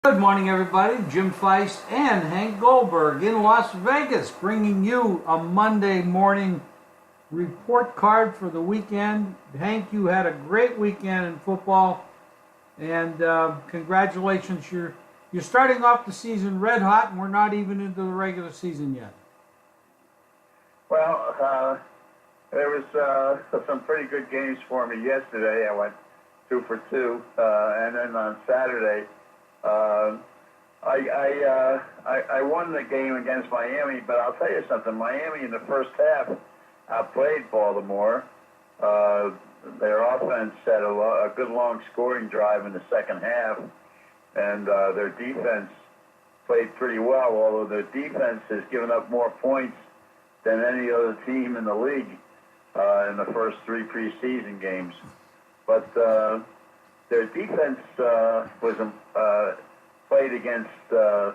Good morning, everybody. Jim Feist and Hank Goldberg in Las Vegas, bringing you a Monday morning report card for the weekend. Hank, you had a great weekend in football, and congratulations. You're starting off the season red hot, and we're not even into the regular season yet. Well, there was some pretty good games for me yesterday. I went 2 for 2, and then on Saturday, I won the game against Miami, but I'll tell you something. Miami in the first half outplayed Baltimore. Their offense had a good long scoring drive in the second half, and their defense played pretty well, although their defense has given up more points than any other team in the league in the first 3 preseason games. But their defense was played against the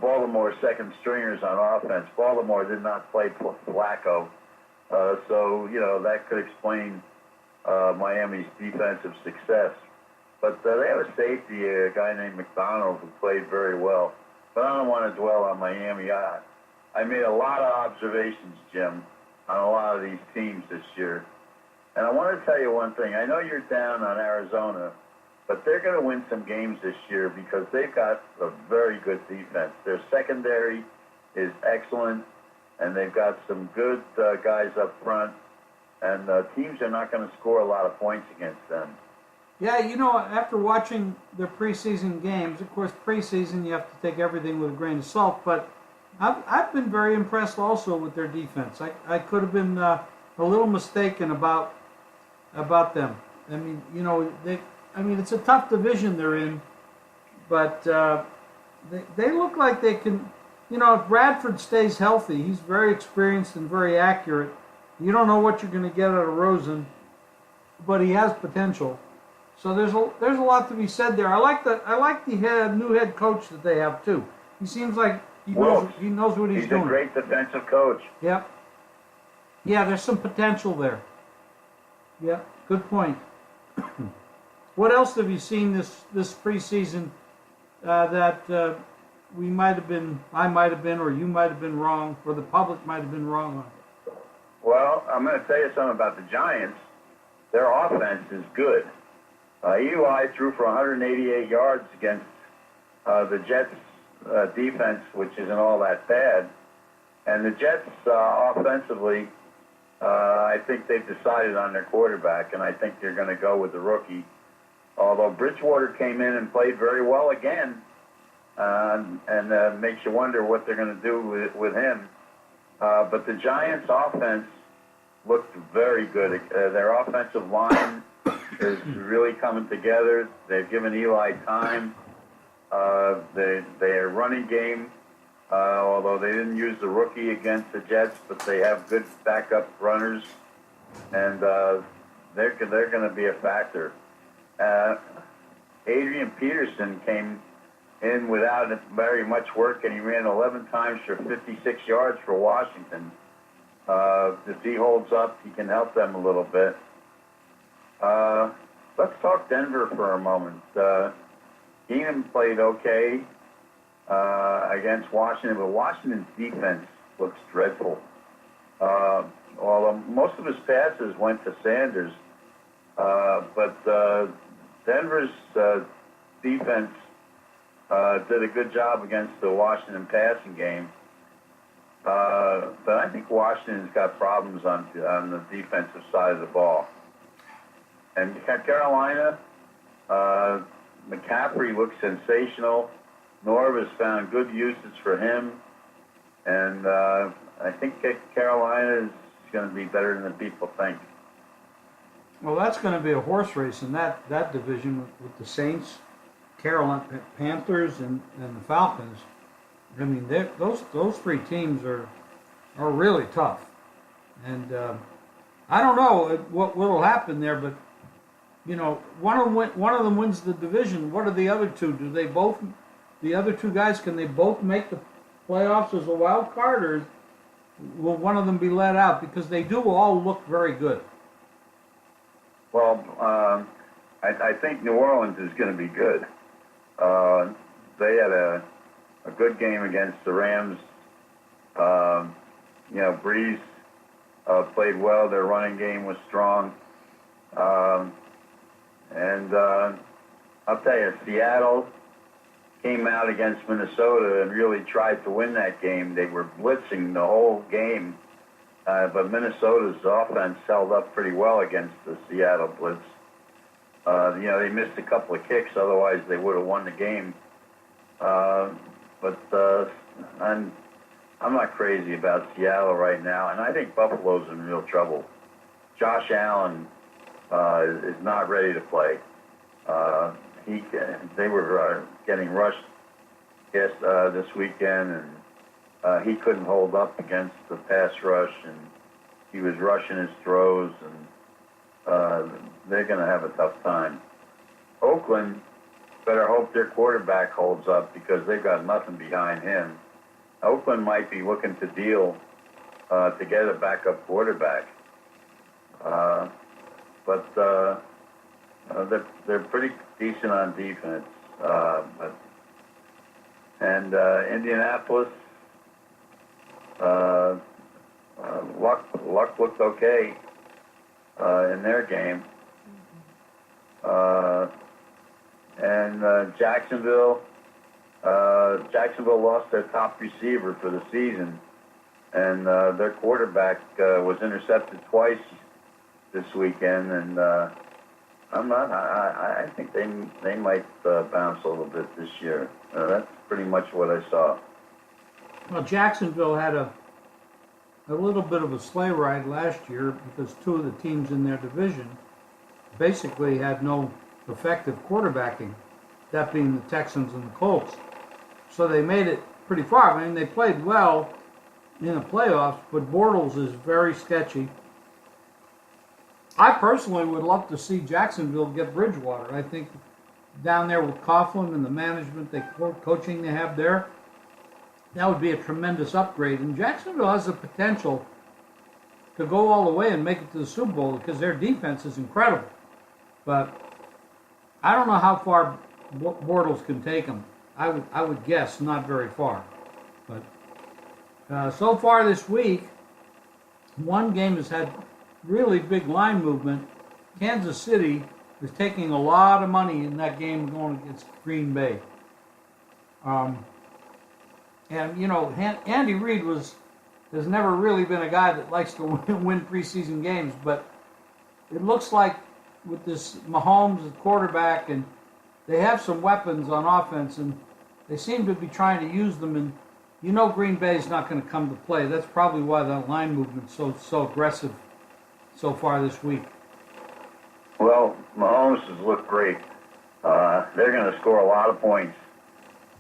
Baltimore second stringers on offense. Baltimore did not play Flacco, so that could explain Miami's defensive success. But they have a safety, a guy named McDonald, who played very well. But I don't want to dwell on Miami. I made a lot of observations, Jim, on a lot of these teams this year. And I want to tell you one thing. I know you're down on Arizona, but they're going to win some games this year because they've got a very good defense. Their secondary is excellent, and they've got some good guys up front, and teams are not going to score a lot of points against them. Yeah, after watching their preseason games, of course, preseason you have to take everything with a grain of salt, but I've been very impressed also with their defense. I could have been a little mistaken about them. I mean, it's a tough division they're in, but they look like they can. If Bradford stays healthy, he's very experienced and very accurate. You don't know what you're going to get out of Rosen, but he has potential. So there's a lot to be said there. I like the new head coach that they have too. He seems like he knows what he's doing. He's a great defensive coach. Yep. Yeah, there's some potential there. Yeah, good point. What else have you seen this preseason that I might have been, or you might have been wrong, or the public might have been wrong on? Well, I'm going to tell you something about the Giants. Their offense is good. Eli threw for 188 yards against the Jets' defense, which isn't all that bad. And the Jets offensively, I think they've decided on their quarterback, and I think they're going to go with the rookie. Although Bridgewater came in and played very well again, and makes you wonder what they're going to do with him. But the Giants' offense looked very good. Their offensive line is really coming together. They've given Eli time. Their running game, although they didn't use the rookie against the Jets, but they have good backup runners, and they're going to be a factor. Adrian Peterson came in without very much work, and he ran 11 times for 56 yards for Washington. If he holds up, he can help them a little bit. Let's talk Denver for a moment. Keenum played okay against Washington, but Washington's defense looks dreadful. Although most of his passes went to Sanders, but Denver's defense did a good job against the Washington passing game. But I think Washington's got problems on the defensive side of the ball. And Carolina, McCaffrey looks sensational. Norv has found good uses for him. And I think Carolina is going to be better than people think. Well, that's going to be a horse race in that division with the Saints, Carolina Panthers, and the Falcons. I mean, those 3 teams are really tough. And I don't know what will happen there, but one of them wins the division. What are the other 2? Do they both? The other 2 guys, can they both make the playoffs as a wild card, or will one of them be let out? Because they do all look very good. Well, I think New Orleans is going to be good. good game against the Rams. Breeze played well. Their running game was strong. And I'll tell you, Seattle came out against Minnesota and really tried to win that game. They were blitzing the whole game, but Minnesota's offense held up pretty well against the Seattle blitz. They missed a couple of kicks, otherwise they would have won the game. But I'm not crazy about Seattle right now, and I think Buffalo's in real trouble. Josh Allen is not ready to play. They were getting rushed this weekend, and he couldn't hold up against the pass rush, and he was rushing his throws, and they're going to have a tough time. Oakland better hope their quarterback holds up because they've got nothing behind him. Oakland might be looking to deal to get a backup quarterback. But they're pretty decent on defense. Indianapolis, Luck looked okay in their game. Jacksonville lost their top receiver for the season, and their quarterback was intercepted twice this weekend, and I think they might bounce a little bit this year. That's pretty much what I saw. Well, Jacksonville had a little bit of a sleigh ride last year because two of the teams in their division basically had no effective quarterbacking, that being the Texans and the Colts. So they made it pretty far. I mean, they played well in the playoffs, but Bortles is very sketchy. I personally would love to see Jacksonville get Bridgewater. I think down there with Coughlin and the management, coaching they have there, that would be a tremendous upgrade. And Jacksonville has the potential to go all the way and make it to the Super Bowl because their defense is incredible. But I don't know how far Bortles can take them. I would guess not very far. But so far this week, one game has had really big line movement. Kansas City is taking a lot of money in that game going against Green Bay. Andy Reid has never really been a guy that likes to win preseason games, but it looks like with this Mahomes at quarterback, and they have some weapons on offense, and they seem to be trying to use them, and Green Bay is not going to come to play. That's probably why that line movement's so aggressive so far this week. Well, Mahomes has looked great. They're going to score a lot of points.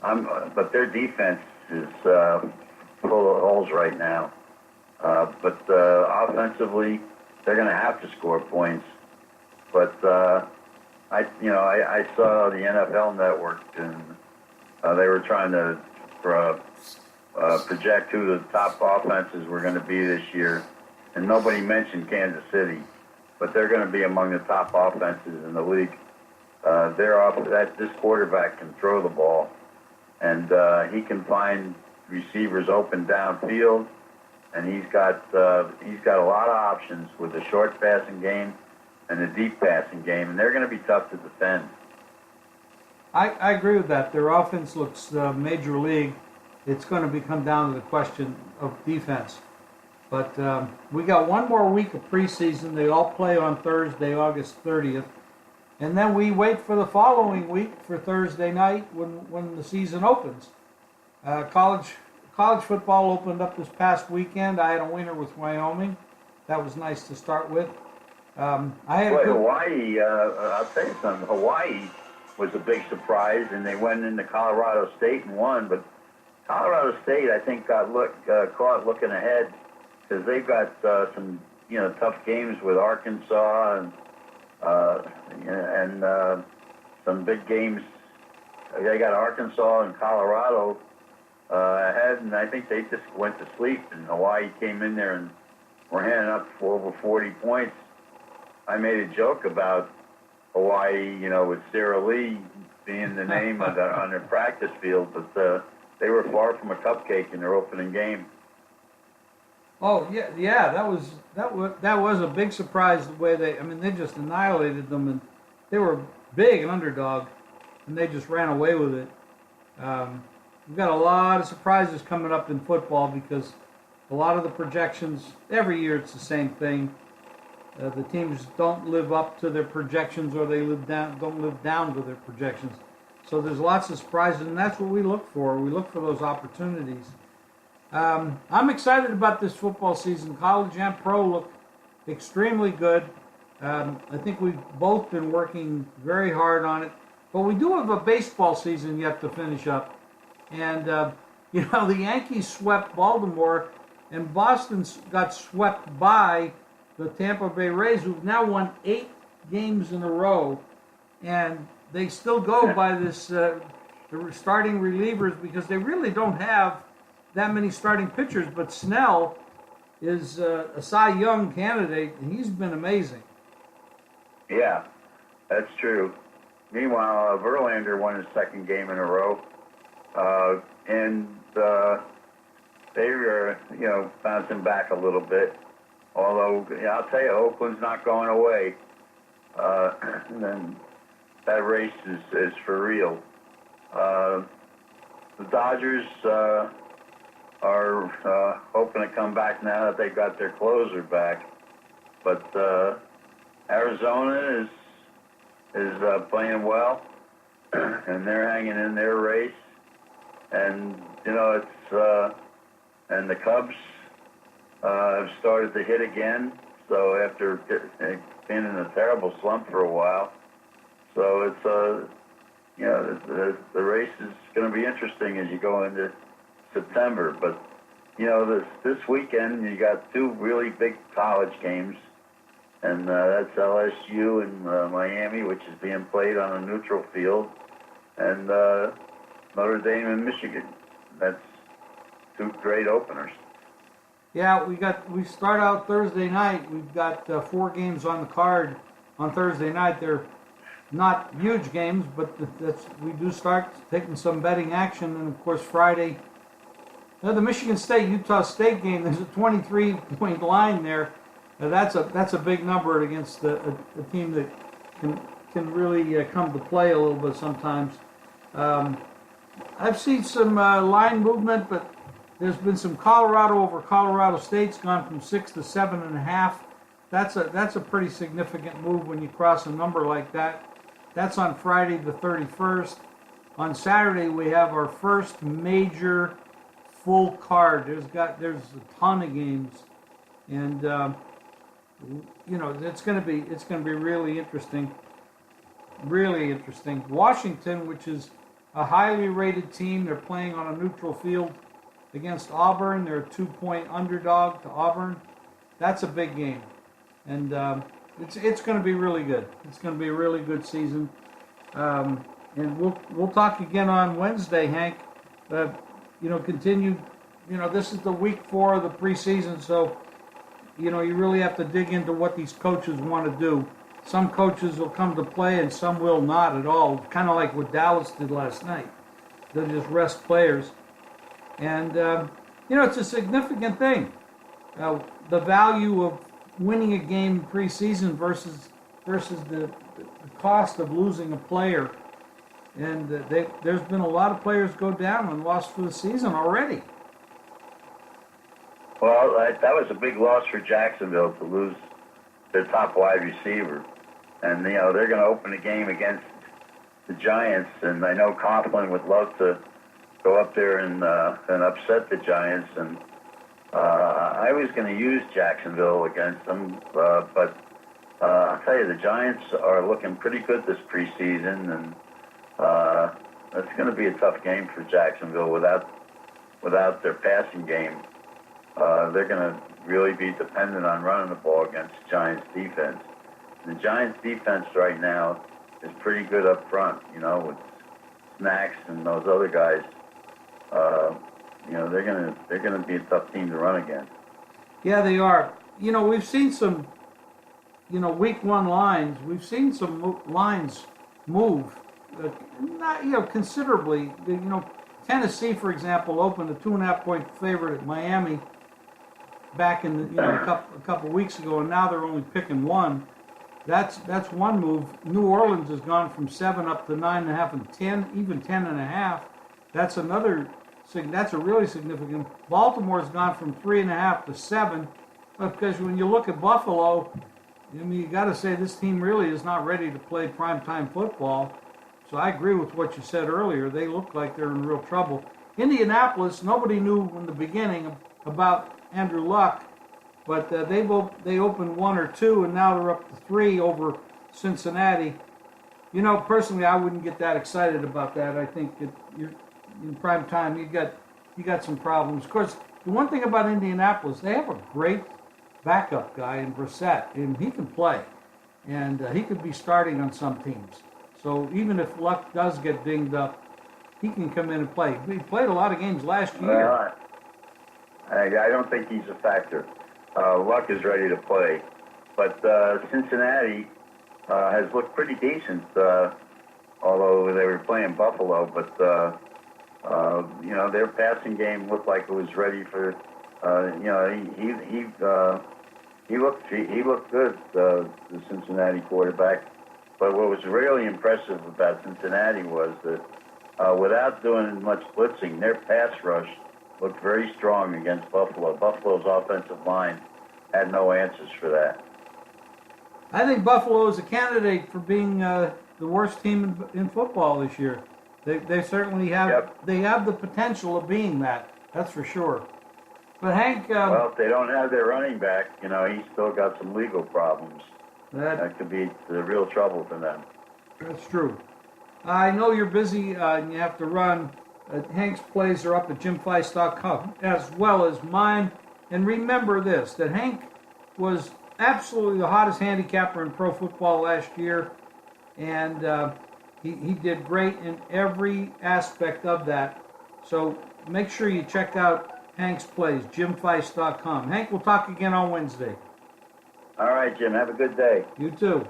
But their defense is full of holes right now. But offensively, they're going to have to score points. But I saw the NFL Network, and they were trying to project who the top offenses were going to be this year, and nobody mentioned Kansas City, but they're going to be among the top offenses in the league. This quarterback can throw the ball, and he can find receivers open downfield, and he's got a lot of options with the short passing game and the deep passing game, and they're going to be tough to defend. I agree with that. Their offense looks major league. It's going to come down to the question of defense. But we got one more week of preseason. They all play on Thursday, August 30th. And then we wait for the following week for Thursday night when the season opens. College football opened up this past weekend. I had a winner with Wyoming. That was nice to start with. Hawaii, I'll tell you something. Hawaii was a big surprise, and they went into Colorado State and won. But Colorado State, I think, got caught looking ahead because they've got some tough games with Arkansas and some big games. They got Arkansas and Colorado ahead, and I think they just went to sleep. And Hawaii came in there and were handing up for over 40 points. I made a joke about Hawaii, with Sarah Lee being the name on their practice field, but they were far from a cupcake in their opening game. Oh yeah, that was a big surprise the way they just annihilated them, and they were big an underdog, and they just ran away with it. We've got a lot of surprises coming up in football because a lot of the projections every year it's the same thing. The teams don't live up to their projections, or they don't live down to their projections. So there's lots of surprises, and that's what we look for. We look for those opportunities. I'm excited about this football season. College and pro look extremely good. I think we've both been working very hard on it. But we do have a baseball season yet to finish up. And, the Yankees swept Baltimore, and Boston got swept by the Tampa Bay Rays, who've now won 8 games in a row. And they still go by this the starting relievers because they really don't have that many starting pitchers. But Snell is a Cy Young candidate, and he's been amazing. Yeah, that's true. Meanwhile, Verlander won his 2nd game in a row, and they were, bouncing back a little bit. Although, I'll tell you, Oakland's not going away. And then that race is for real. The Dodgers are hoping to come back now that they got their closer back. But Arizona is playing well, and they're hanging in their race. And it's and the Cubs have started to hit again. So after being in a terrible slump for a while, so it's the race is going to be interesting as you go into September. But this weekend you got 2 really big college games, and that's LSU and Miami, which is being played on a neutral field, and Notre Dame and Michigan. That's 2 great openers. Yeah, we start out Thursday night. We've got 4 games on the card on Thursday night. They're not huge games, but we do start taking some betting action. And of course, Friday, the Michigan State-Utah State game. There's a 23-point line there. That's a big number against a team that can really come to play a little bit sometimes. I've seen some line movement, but there's been some Colorado over Colorado State's gone from 6 to 7.5. That's a pretty significant move when you cross a number like that. That's on Friday the 31st. On Saturday we have our first major full card. There's a ton of games, and it's going to be really interesting. Really interesting. Washington, which is a highly rated team, they're playing on a neutral field against Auburn. They're a 2-point underdog to Auburn. That's a big game, and it's going to be really good. It's going to be a really good season, and we'll talk again on Wednesday, Hank. Continue. This is the week 4 of the preseason, so you really have to dig into what these coaches want to do. Some coaches will come to play, and some will not at all. Kind of like what Dallas did last night. They'll just rest players. And, it's a significant thing. The value of winning a game preseason versus the cost of losing a player. And there's been a lot of players go down and lost for the season already. Well, that was a big loss for Jacksonville to lose their top wide receiver. And, they're going to open the game against the Giants. And I know Coughlin would love to go up there and upset the Giants, and I was going to use Jacksonville against them, but I'll tell you, the Giants are looking pretty good this preseason, and it's going to be a tough game for Jacksonville without their passing game. They're going to really be dependent on running the ball against the Giants' defense. The Giants' defense right now is pretty good up front, with Snacks and those other guys. They're gonna be a tough team to run against. Yeah, they are. We've seen some, week 1 lines. We've seen some lines move, not considerably. Tennessee, for example, opened a 2.5-point favorite at Miami back in a couple weeks ago, and now they're only picking 1. That's one move. New Orleans has gone from 7 up to 9.5 and 10, even 10.5. That's another. That's a really significant. Baltimore's gone from 3.5 to 7, because when you look at Buffalo, I mean, you got to say this team really is not ready to play primetime football. So I agree with what you said earlier. They look like they're in real trouble. Indianapolis, nobody knew in the beginning about Andrew Luck, but they opened 1 or 2, and now they're up to 3 over Cincinnati. You know, personally, I wouldn't get that excited about that. I think you're in prime time. You got some problems. Of course, the one thing about Indianapolis, they have a great backup guy in Brissett, and he can play, and he could be starting on some teams. So even if Luck does get dinged up, he can come in and play. He played a lot of games last year. Well, I don't think he's a factor. Luck is ready to play, but Cincinnati has looked pretty decent, although they were playing Buffalo. But their passing game looked like it was ready for. He looked good, the Cincinnati quarterback. But what was really impressive about Cincinnati was that without doing much blitzing, their pass rush looked very strong against Buffalo. Buffalo's offensive line had no answers for that. I think Buffalo is a candidate for being the worst team in football this year. They certainly have. Yep. They have the potential of being that. That's for sure. But Hank. Well, if they don't have their running back, he's still got some legal problems. That could be the real trouble for them. That's true. I know you're busy and you have to run. Hank's plays are up at JimFeist.com as well as mine. And remember this, that Hank was absolutely the hottest handicapper in pro football last year. And he did great in every aspect of that. So make sure you check out Hank's plays, JimFeist.com. Hank, we'll talk again on Wednesday. All right, Jim. Have a good day. You too.